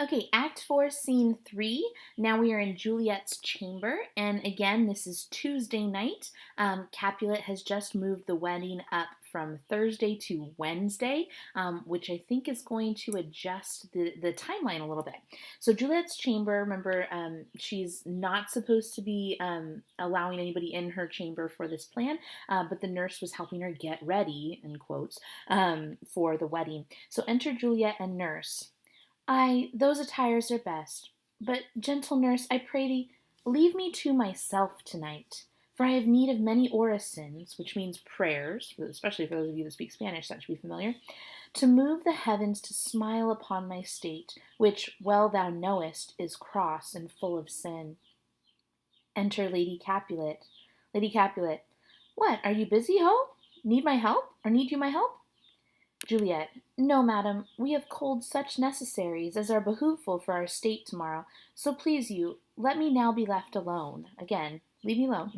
Okay, Act 4, Scene 3. Now we are in Juliet's chamber, and again, this is Tuesday night. Capulet has just moved the wedding up from Thursday to Wednesday, which I think is going to adjust the timeline a little bit. So, Juliet's chamber, remember, she's not supposed to be allowing anybody in her chamber for this plan, but the nurse was helping her get ready, in quotes, for the wedding. So, enter Juliet and nurse. Ay, those attires are best. But, gentle nurse, I pray thee, leave me to myself tonight, for I have need of many orisons, which means prayers, especially for those of you that speak Spanish, that should be familiar, to move the heavens to smile upon my state, which, well thou knowest, is cross and full of sin. Enter Lady Capulet. Lady Capulet. What, are you busy, ho? Need my help, or need you my help? Juliet. No, madam, we have culled such necessaries as are behooveful for our state tomorrow. So please you, let me now be left alone. Again, leave me alone.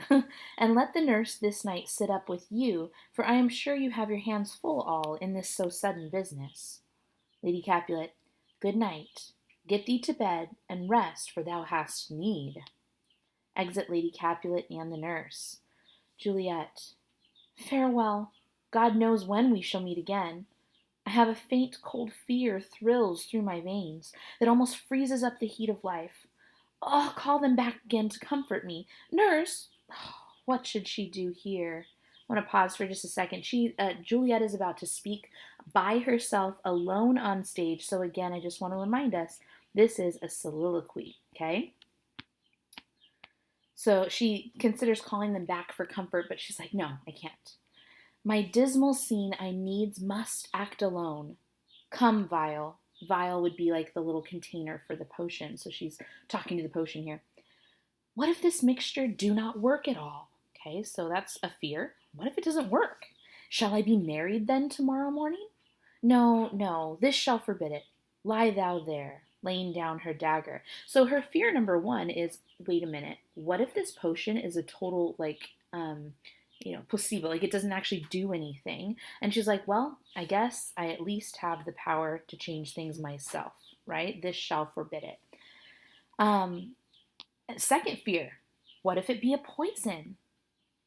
And let the nurse this night sit up with you, for I am sure you have your hands full all in this so sudden business. Lady Capulet. Good night. Get thee to bed, and rest, for thou hast need. Exit Lady Capulet and the nurse. Juliet. Farewell. God knows when we shall meet again. I have a faint cold fear thrills through my veins that almost freezes up the heat of life. Oh, call them back again to comfort me. Nurse! Oh, what should she do here? I want to pause for just a second. Juliet is about to speak by herself alone on stage. So again, I just want to remind us, this is a soliloquy, okay? So she considers calling them back for comfort, but she's like, no, I can't. My dismal scene I needs must act alone. Come, vial. Vial would be like the little container for the potion, so she's talking to the potion here. What if this mixture do not work at all? Okay, so that's a fear. What if it doesn't work? Shall I be married then tomorrow morning? No, no, this shall forbid it. Lie thou there, laying down her dagger. So her fear number one is, wait a minute, what if this potion is a total, placebo, like it doesn't actually do anything? And she's like, well, I guess I at least have the power to change things myself, right? This shall forbid it. Second fear, what if it be a poison,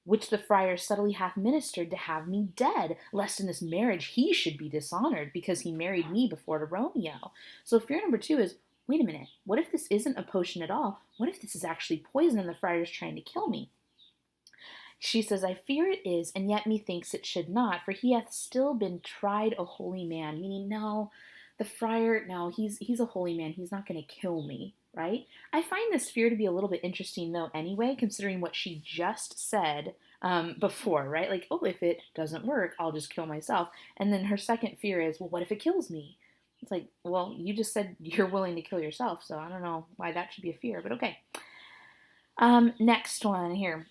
which the friar subtly hath ministered to have me dead, lest in this marriage he should be dishonored, because he married me before to Romeo. So fear number two is, wait a minute, what if this isn't a potion at all? What if this is actually poison and the friar's trying to kill me? She says, I fear it is, and yet methinks it should not, for he hath still been tried a holy man. Meaning, no, the friar, no, he's a holy man. He's not going to kill me, right? I find this fear to be a little bit interesting, though, anyway, considering what she just said before, right? Like, oh, if it doesn't work, I'll just kill myself. And then her second fear is, well, what if it kills me? It's like, well, you just said you're willing to kill yourself, so I don't know why that should be a fear, but okay. Next one here.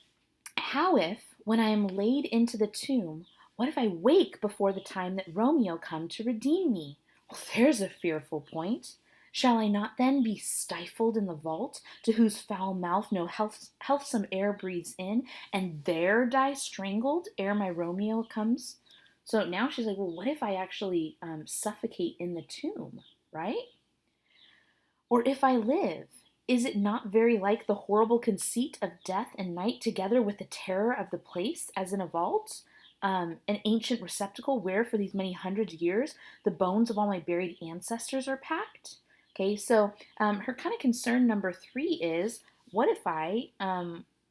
How if, when I am laid into the tomb, what if I wake before the time that Romeo come to redeem me? Well, there's a fearful point. Shall I not then be stifled in the vault, to whose foul mouth no healthsome air breathes in, and there die strangled ere my Romeo comes? So now she's like, well, what if I actually suffocate in the tomb, right? Or if I live, is it not very like the horrible conceit of death and night, together with the terror of the place, as in a vault, an ancient receptacle where for these many hundred years the bones of all my buried ancestors are packed? Okay, so her kind of concern number three is, what if I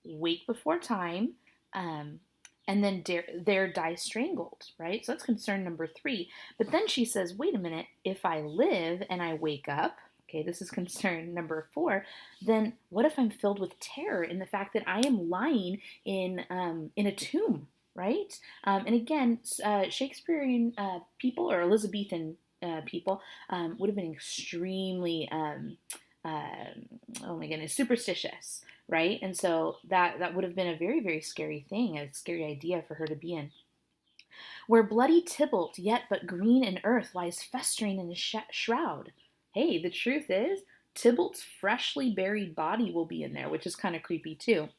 wake before time and then there die strangled, right? So that's concern number three. But then she says, wait a minute, if I live and I wake up, okay, this is concern number four, then what if I'm filled with terror in the fact that I am lying in a tomb, right? And again, Shakespearean people, or Elizabethan people, would have been extremely, oh my goodness, superstitious, right? And so that would have been a very, very scary thing, a scary idea for her to be in. Where bloody Tybalt, yet but green in earth, lies festering in his shroud. Hey, the truth is, Tybalt's freshly buried body will be in there, which is kind of creepy too.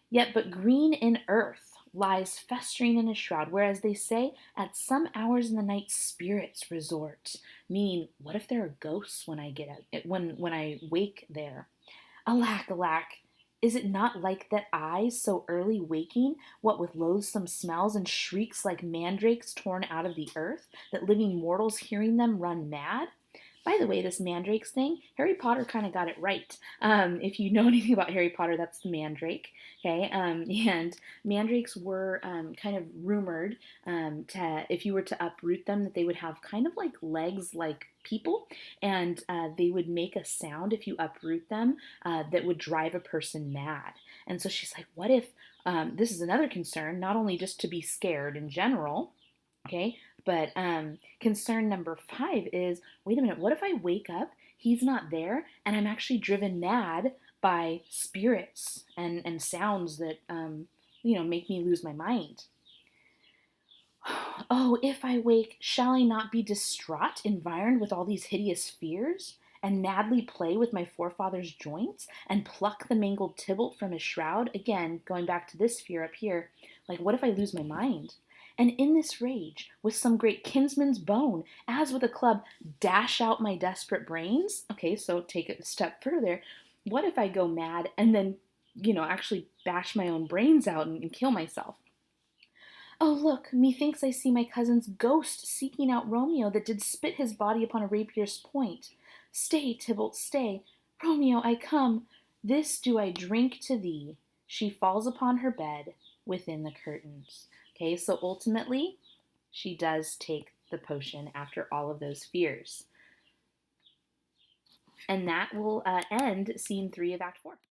Yet but green in earth. lies festering in his shroud, whereas they say at some hours in the night spirits resort. Meaning, what if there are ghosts when I get out, when I wake there? Alack, alack! Is it not like that I, so early waking, what with loathsome smells and shrieks like mandrakes torn out of the earth, that living mortals hearing them run mad? By the way, this mandrakes thing, Harry Potter kind of got it right. If you know anything about Harry Potter, that's the mandrake. Okay, and mandrakes were kind of rumored to, if you were to uproot them, that they would have kind of like legs like people, and they would make a sound if you uproot them that would drive a person mad. And so she's like, what if this is another concern, not only just to be scared in general, okay, but concern number 5 is, wait a minute, what if I wake up, he's not there, and I'm actually driven mad by spirits and sounds that, make me lose my mind? Oh, if I wake, shall I not be distraught, environed with all these hideous fears? And madly play with my forefather's joints, and pluck the mangled Tybalt from his shroud? Again, going back to this fear up here, like, what if I lose my mind? And in this rage, with some great kinsman's bone, as with a club, dash out my desperate brains? Okay, so take it a step further. What if I go mad and then, actually bash my own brains out and kill myself? Oh, look, methinks I see my cousin's ghost seeking out Romeo, that did spit his body upon a rapier's point. Stay, Tybalt, stay. Romeo, I come. This do I drink to thee. She falls upon her bed within the curtains. Okay, so ultimately, she does take the potion after all of those fears. And that will end scene 3 of Act 4.